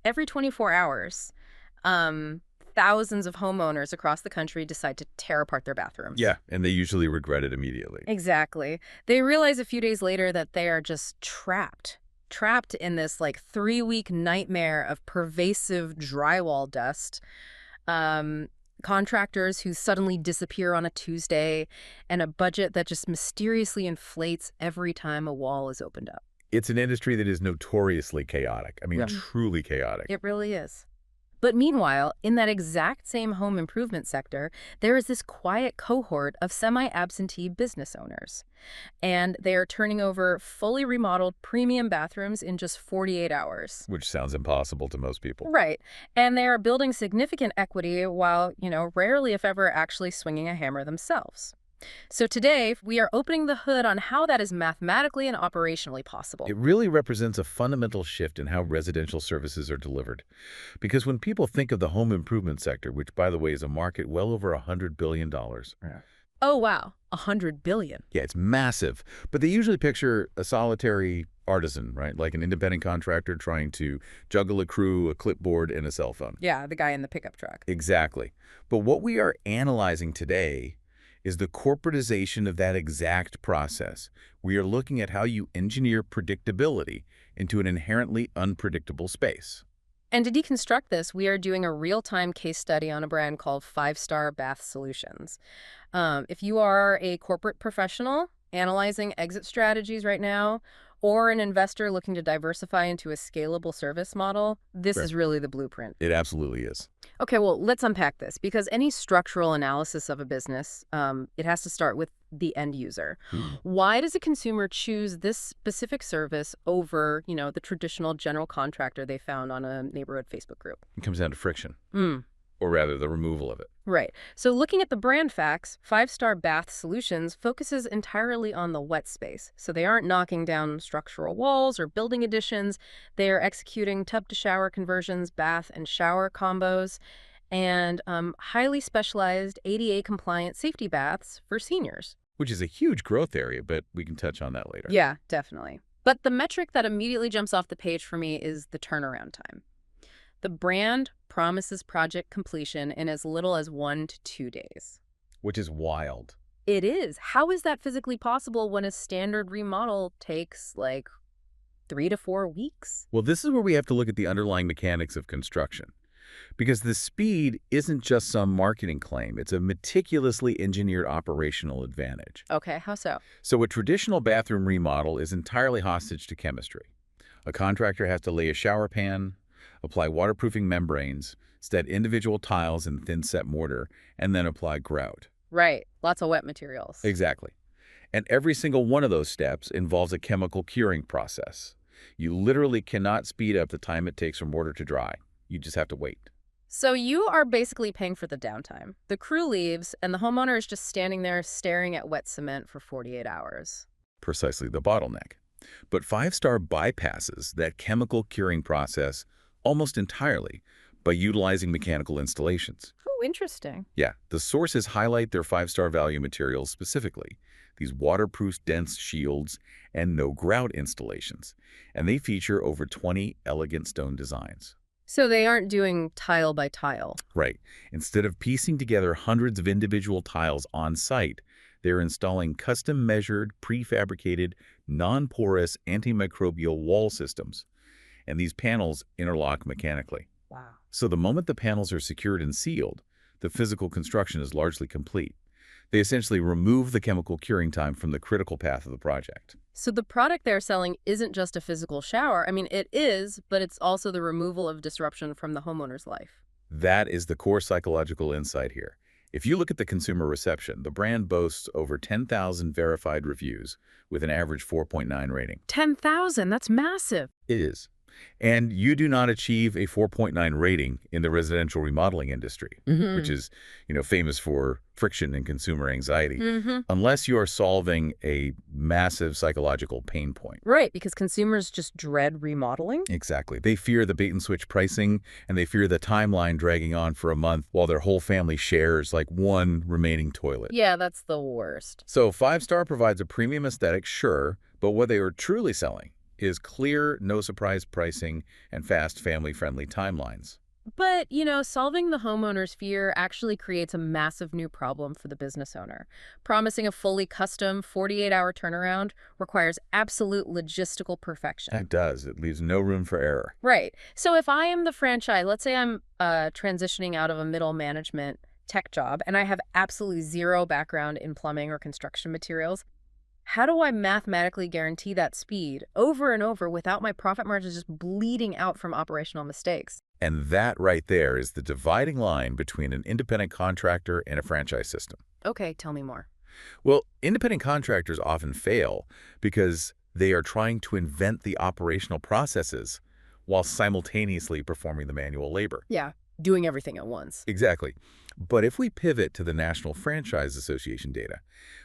Every 24 hours, um, thousands of homeowners across the country decide to tear apart their bathrooms. Yeah, and they usually regret it immediately. Exactly. They realize a few days later that they are just trapped in this like 3-week nightmare of pervasive drywall dust, um, contractors who suddenly disappear on a Tuesday, and a budget that just mysteriously inflates every time a wall is opened up. It's an industry that is notoriously chaotic. I mean, Yeah. truly chaotic. It really is. But meanwhile, in that exact same home improvement sector, there is this quiet cohort of semi-absentee business owners. And they are turning over fully remodeled premium bathrooms in just 48 hours. Which sounds impossible to most people. Right. And they are building significant equity while, rarely if ever actually swinging a hammer themselves. So today, we are opening the hood on how that is mathematically and operationally possible. It really represents a fundamental shift in how residential services are delivered. Because when people think of the home improvement sector, which, by the way, is a market well over $100 billion. Yeah. Oh, wow. $100 billion. Yeah, it's massive. But they usually picture a solitary artisan, right? Like an independent contractor trying to juggle a crew, a clipboard, and a cell phone. Yeah, the guy in the pickup truck. Exactly. But what we are analyzing today is the corporatization of that exact process. We are looking at how you engineer predictability into an inherently unpredictable space. And to deconstruct this, we are doing a real-time case study on a brand called 5-Star Bath Solutions. If you are a corporate professional analyzing exit strategies right now, or an investor looking to diversify into a scalable service model, this is really the blueprint. It absolutely is. Okay, well, let's unpack this, because any structural analysis of a business, it has to start with the end user. Why does a consumer choose this specific service over, the traditional general contractor they found on a neighborhood Facebook group? It comes down to friction, or rather the removal of it. Right. So looking at the brand facts, 5-Star Bath Solutions focuses entirely on the wet space. So they aren't knocking down structural walls or building additions. They are executing tub-to-shower conversions, bath and shower combos, and highly specialized ADA-compliant safety baths for seniors. Which is a huge growth area, but we can touch on that later. Yeah, definitely. But the metric that immediately jumps off the page for me is the turnaround time. The brand promises project completion in as little as 1 to 2 days. Which is wild. It is. How is that physically possible when a standard remodel takes like 3 to 4 weeks? Well, this is where we have to look at the underlying mechanics of construction. Because the speed isn't just some marketing claim. It's a meticulously engineered operational advantage. Okay, how so? So a traditional bathroom remodel is entirely hostage to chemistry. A contractor has to lay a shower pan, apply waterproofing membranes, set individual tiles in thin-set mortar, and then apply grout. Right. Lots of wet materials. Exactly. And every single one of those steps involves a chemical curing process. You literally cannot speed up the time it takes for mortar to dry. You just have to wait. So you are basically paying for the downtime. The crew leaves, and the homeowner is just standing there staring at wet cement for 48 hours. Precisely the bottleneck. But 5-Star bypasses that chemical curing process almost entirely by utilizing mechanical installations. Oh, interesting. Yeah, the sources highlight their 5-star value materials specifically, these waterproof dense shields and no grout installations, and they feature over 20 elegant stone designs. So they aren't doing tile by tile. Right. Instead of piecing together hundreds of individual tiles on site, they're installing custom-measured, prefabricated, non-porous antimicrobial wall systems. And these panels interlock mechanically. Wow. So the moment the panels are secured and sealed, the physical construction is largely complete. They essentially remove the chemical curing time from the critical path of the project. So the product they're selling isn't just a physical shower. I mean, it is, but it's also the removal of disruption from the homeowner's life. That is the core psychological insight here. If you look at the consumer reception, the brand boasts over 10,000 verified reviews with an average 4.9 rating. 10,000, that's massive. It is. And you do not achieve a 4.9 rating in the residential remodeling industry, which is, famous for friction and consumer anxiety, unless you are solving a massive psychological pain point. Right, because consumers just dread remodeling. Exactly. They fear the bait-and-switch pricing, and they fear the timeline dragging on for a month while their whole family shares like one remaining toilet. Yeah, that's the worst. So 5-Star provides a premium aesthetic, sure, but what they are truly selling is clear, no-surprise pricing and fast, family-friendly timelines. But, solving the homeowner's fear actually creates a massive new problem for the business owner. Promising a fully custom 48-hour turnaround requires absolute logistical perfection. That does. It leaves no room for error. Right. So if I am the franchise, let's say I'm transitioning out of a middle management tech job and I have absolutely zero background in plumbing or construction materials, how do I mathematically guarantee that speed over and over without my profit margins just bleeding out from operational mistakes? And that right there is the dividing line between an independent contractor and a franchise system. Okay, tell me more. Well, independent contractors often fail because they are trying to invent the operational processes while simultaneously performing the manual labor. Yeah, doing everything at once. Exactly. But if we pivot to the National Franchise Association data,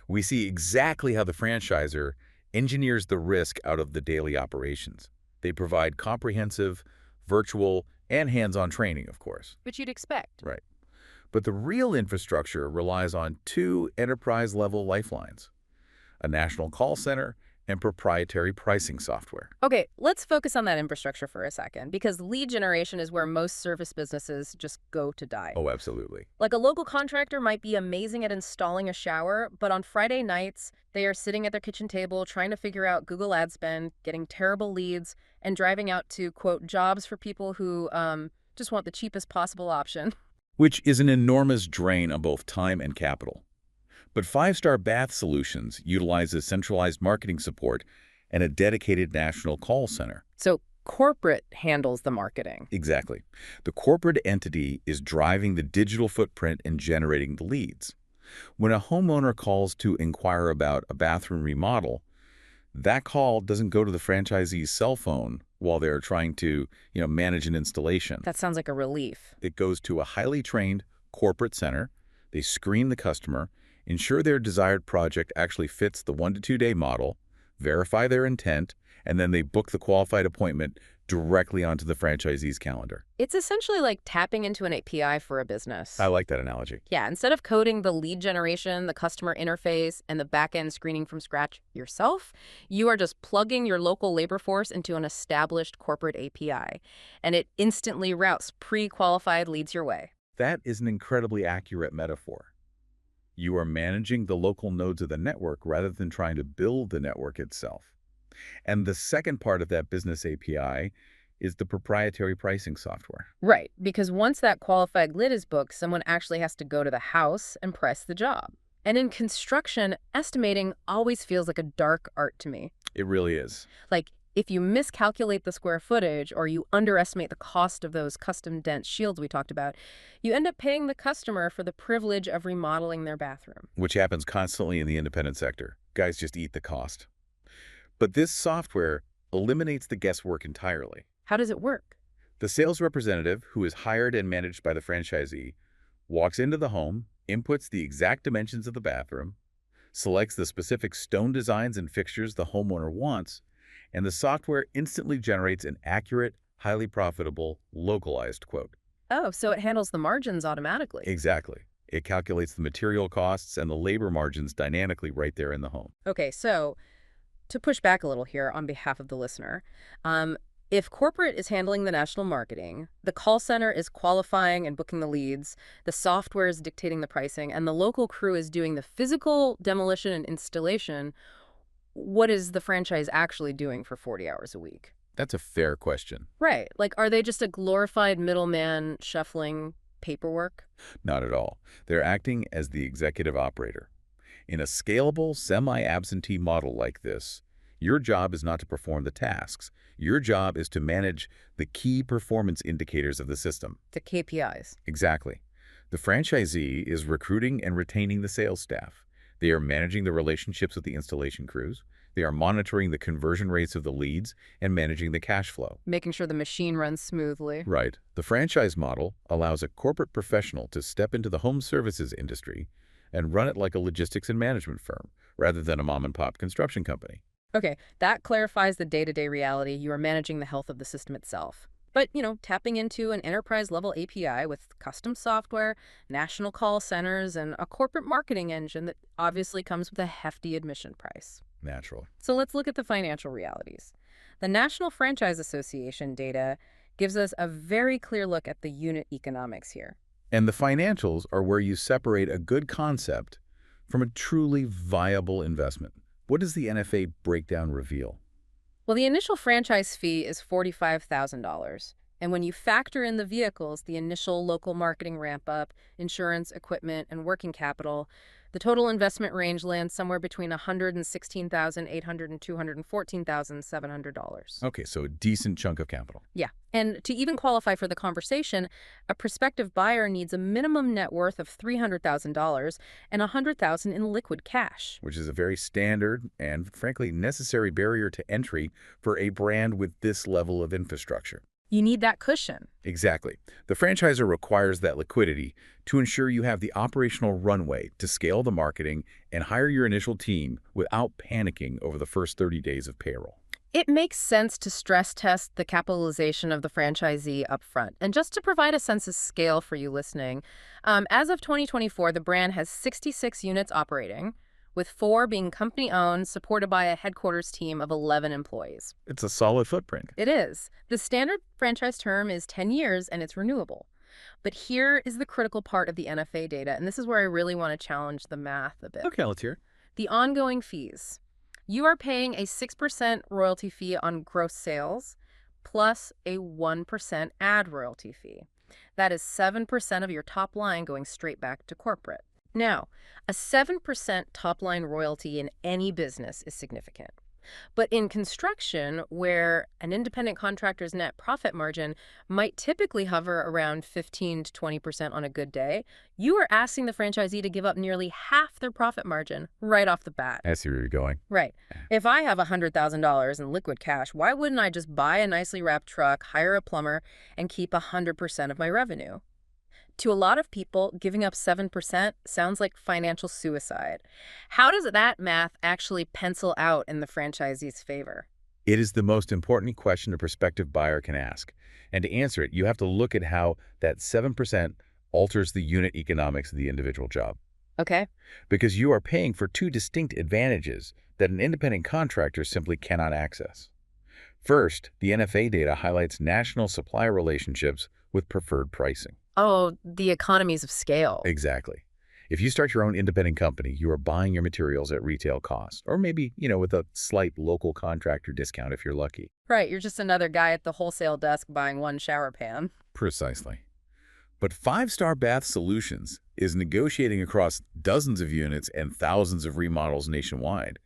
we see exactly how the franchisor engineers the risk out of the daily operations. They provide comprehensive, virtual, and hands-on training, of course. Which you'd expect. Right. But the real infrastructure relies on two enterprise-level lifelines: a national call center and proprietary pricing software. Okay, let's focus on that infrastructure for a second, because lead generation is where most service businesses just go to die. Oh, absolutely. Like a local contractor might be amazing at installing a shower, but on Friday nights, they are sitting at their kitchen table trying to figure out Google ad spend, getting terrible leads, and driving out to, quote, jobs for people who just want the cheapest possible option. Which is an enormous drain on both time and capital. But Five-Star Bath Solutions utilizes centralized marketing support and a dedicated national call center. So corporate handles the marketing. Exactly. The corporate entity is driving the digital footprint and generating the leads. When a homeowner calls to inquire about a bathroom remodel, that call doesn't go to the franchisee's cell phone while they're trying to, manage an installation. That sounds like a relief. It goes to a highly trained corporate center. They screen the customer, ensure their desired project actually fits the 1 to 2 day model, verify their intent, and then they book the qualified appointment directly onto the franchisee's calendar. It's essentially like tapping into an API for a business. I like that analogy. Yeah, instead of coding the lead generation, the customer interface, and the back-end screening from scratch yourself, you are just plugging your local labor force into an established corporate API, and it instantly routes pre-qualified leads your way. That is an incredibly accurate metaphor. You are managing the local nodes of the network rather than trying to build the network itself. And the second part of that business API is the proprietary pricing software. Right, because once that qualified lead is booked, someone actually has to go to the house and price the job. And in construction, estimating always feels like a dark art to me. It really is. Like, if you miscalculate the square footage or you underestimate the cost of those custom dense shields we talked about, you end up paying the customer for the privilege of remodeling their bathroom. Which happens constantly in the independent sector. Guys just eat the cost. But this software eliminates the guesswork entirely. How does it work? The sales representative, who is hired and managed by the franchisee, walks into the home, inputs the exact dimensions of the bathroom, selects the specific stone designs and fixtures the homeowner wants, and the software instantly generates an accurate, highly profitable, localized quote. Oh, so it handles the margins automatically. Exactly. It calculates the material costs and the labor margins dynamically right there in the home. Okay, so to push back a little here on behalf of the listener, if corporate is handling the national marketing, the call center is qualifying and booking the leads, the software is dictating the pricing, and the local crew is doing the physical demolition and installation, what is the franchise actually doing for 40 hours a week? That's a fair question. Right. Like, are they just a glorified middleman shuffling paperwork? Not at all. They're acting as the executive operator. In a scalable, semi-absentee model like this, your job is not to perform the tasks. Your job is to manage the key performance indicators of the system. The KPIs. Exactly. The franchisee is recruiting and retaining the sales staff. They are managing the relationships with the installation crews. They are monitoring the conversion rates of the leads and managing the cash flow. Making sure the machine runs smoothly. Right. The franchise model allows a corporate professional to step into the home services industry and run it like a logistics and management firm rather than a mom-and-pop construction company. Okay, that clarifies the day-to-day reality. You are managing the health of the system itself. But, tapping into an enterprise-level API with custom software, national call centers, and a corporate marketing engine that obviously comes with a hefty admission price. Natural. So let's look at the financial realities. The National Franchise Association data gives us a very clear look at the unit economics here. And the financials are where you separate a good concept from a truly viable investment. What does the NFA breakdown reveal? Well, the initial franchise fee is $45,000. And when you factor in the vehicles, the initial local marketing ramp up, insurance, equipment, and working capital, the total investment range lands somewhere between $116,800 and $214,700. Okay, so a decent chunk of capital. Yeah. And to even qualify for the conversation, a prospective buyer needs a minimum net worth of $300,000 and $100,000 in liquid cash. Which is a very standard and, frankly, necessary barrier to entry for a brand with this level of infrastructure. You need that cushion. Exactly. The franchisor requires that liquidity to ensure you have the operational runway to scale the marketing and hire your initial team without panicking over the first 30 days of payroll. It makes sense to stress test the capitalization of the franchisee upfront. And just to provide a sense of scale for you listening, as of 2024, the brand has 66 units operating, with 4 being company-owned, supported by a headquarters team of 11 employees. It's a solid footprint. It is. The standard franchise term is 10 years, and it's renewable. But here is the critical part of the NFA data, and this is where I really want to challenge the math a bit. Okay, let's hear it. The ongoing fees. You are paying a 6% royalty fee on gross sales, plus a 1% ad royalty fee. That is 7% of your top line going straight back to corporate. Now, a 7% top-line royalty in any business is significant. But in construction, where an independent contractor's net profit margin might typically hover around 15 to 20% on a good day, you are asking the franchisee to give up nearly half their profit margin right off the bat. I see where you're going. Right. If I have $100,000 in liquid cash, why wouldn't I just buy a nicely wrapped truck, hire a plumber, and keep 100% of my revenue? To a lot of people, giving up 7% sounds like financial suicide. How does that math actually pencil out in the franchisee's favor? It is the most important question a prospective buyer can ask. And to answer it, you have to look at how that 7% alters the unit economics of the individual job. Okay. Because you are paying for 2 distinct advantages that an independent contractor simply cannot access. First, the NFA data highlights national supplier relationships with preferred pricing. Oh, the economies of scale. Exactly. If you start your own independent company, you are buying your materials at retail cost, or maybe, with a slight local contractor discount if you're lucky. Right, you're just another guy at the wholesale desk buying one shower pan. Precisely. But 5-Star Bath Solutions is negotiating across dozens of units and thousands of remodels nationwide.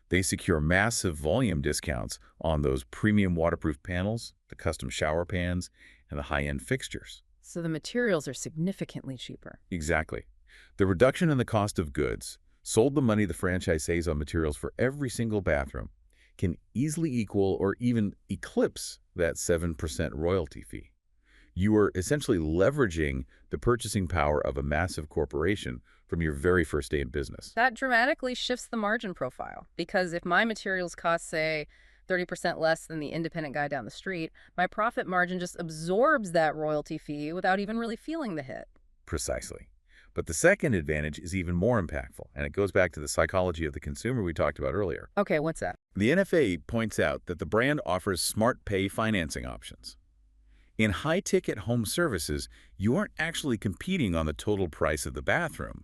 They secure massive volume discounts on those premium waterproof panels, the custom shower pans, and the high-end fixtures. So the materials are significantly cheaper. Exactly. The reduction in the cost of goods, sold the money the franchise saves on materials for every single bathroom, can easily equal or even eclipse that 7% royalty fee. You are essentially leveraging the purchasing power of a massive corporation from your very first day in business. That dramatically shifts the margin profile, because if my materials cost, say, 30% less than the independent guy down the street, my profit margin just absorbs that royalty fee without even really feeling the hit. Precisely. But the second advantage is even more impactful, and it goes back to the psychology of the consumer we talked about earlier. Okay, what's that? The NFA points out that the brand offers smart pay financing options. In high-ticket home services, you aren't actually competing on the total price of the bathroom.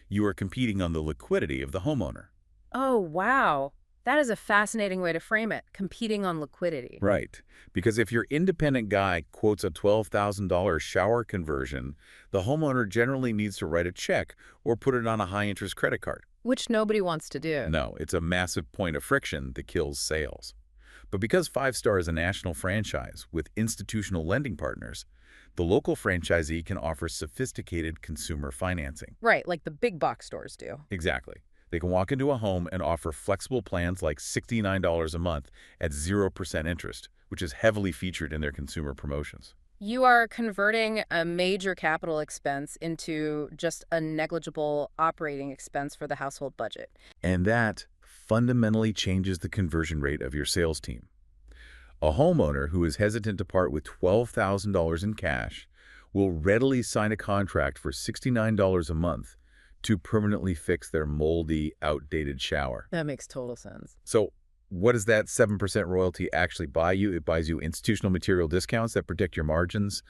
You are competing on the liquidity of the homeowner. Oh, wow. That is a fascinating way to frame it, competing on liquidity. Right. Because if your independent guy quotes a $12,000 shower conversion, the homeowner generally needs to write a check or put it on a high-interest credit card. Which nobody wants to do. No, it's a massive point of friction that kills sales. But because 5-Star is a national franchise with institutional lending partners, the local franchisee can offer sophisticated consumer financing. Right, like the big box stores do. Exactly. They can walk into a home and offer flexible plans like $69 a month at 0% interest, which is heavily featured in their consumer promotions. You are converting a major capital expense into just a negligible operating expense for the household budget. And that fundamentally changes the conversion rate of your sales team. A homeowner who is hesitant to part with $12,000 in cash will readily sign a contract for $69 a month to permanently fix their moldy, outdated shower. That makes total sense. So what does that 7% royalty actually buy you? It buys you institutional material discounts that protect your margins,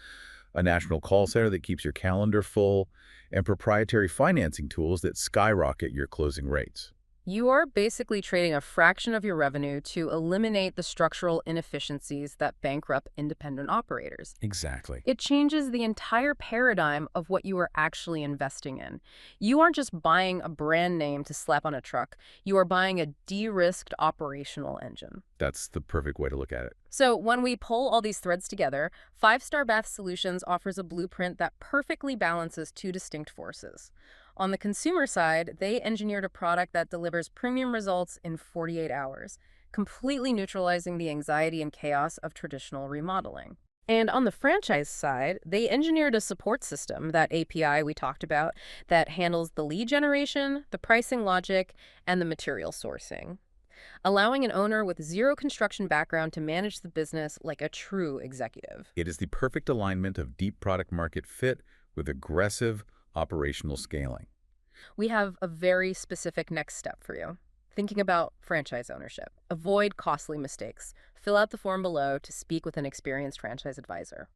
a national call center that keeps your calendar full, and proprietary financing tools that skyrocket your closing rates. You are basically trading a fraction of your revenue to eliminate the structural inefficiencies that bankrupt independent operators. Exactly. It changes the entire paradigm of what you are actually investing in. You aren't just buying a brand name to slap on a truck. You are buying a de-risked operational engine. That's the perfect way to look at it. So when we pull all these threads together, Five Star Bath Solutions offers a blueprint that perfectly balances two distinct forces. On the consumer side, they engineered a product that delivers premium results in 48 hours, completely neutralizing the anxiety and chaos of traditional remodeling. And on the franchise side, they engineered a support system, that API we talked about, that handles the lead generation, the pricing logic, and the material sourcing, allowing an owner with zero construction background to manage the business like a true executive. It is the perfect alignment of deep product market fit with aggressive operational scaling. We have a very specific next step for you. Thinking about franchise ownership. Avoid costly mistakes. Fill out the form below to speak with an experienced franchise advisor.